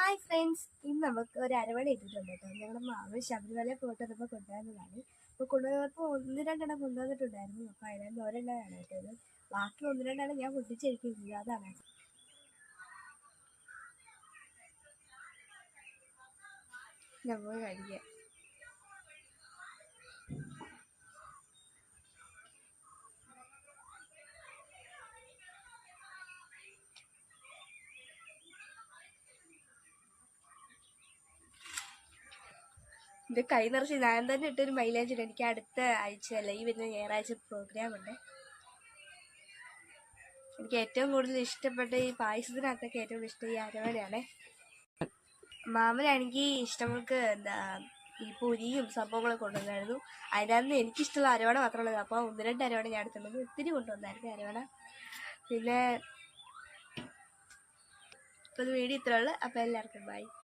Hi friends, ഇന്ന് നമുക്ക് ഒരു അരവണ ഇട്ടിട്ടുണ്ട് കേട്ടോ. ഞങ്ങളുടെ മാമ ശബരിമല പോയിട്ട് വന്നപ്പോൾ കൊണ്ടുവന്നതാണ്. അപ്പോൾ കൊണ്ടുവന്നപ്പോൾ ഒന്ന് രണ്ടെണ്ണം കൊണ്ടുവന്നിട്ടുണ്ടായിരുന്നു. അപ്പോൾ അതിനകത്ത് ഒരെണ്ണമാണ് കേട്ടത്. ബാക്കി ഒന്ന് രണ്ടെണ്ണം ഞാൻ പൊട്ടിച്ചെടുക്കുന്നത്. അതാണ് നമ്മൾ കഴിക്കുക. എൻ്റെ കൈ നിറച്ച് ഞാൻ തന്നെ ഇട്ടൊരു മൈലേജ് ഉണ്ട്. എനിക്ക് അടുത്ത ആഴ്ചയല്ല, ഈ വരുന്ന ഞായറാഴ്ച പ്രോഗ്രാം ഉണ്ട്. എനിക്ക് ഏറ്റവും കൂടുതൽ ഇഷ്ടപ്പെട്ട ഈ പായസത്തിനകത്തൊക്കെ ഏറ്റവും ഇഷ്ടം ഈ അരവണയാണ്. മാമനാണെങ്കിൽ ഇഷ്ടങ്ങൾക്ക് ഈ പൊരിയും സംഭവങ്ങളൊക്കെ കൊണ്ടുവന്നായിരുന്നു. അതിനകത്ത് എനിക്കിഷ്ടമുള്ള അരവണ മാത്രമുള്ളത്. അപ്പോൾ ഒന്ന് രണ്ട് അരവണ ഞാൻ എടുത്തിട്ടുണ്ട്. ഒത്തിരി കൊണ്ടുവന്നായിരുന്നു അരവണ. പിന്നെ ഇപ്പോൾ വീഡിയോ ഇത്രയുള്ളൂ. അപ്പോൾ എല്ലാവർക്കും ബൈ.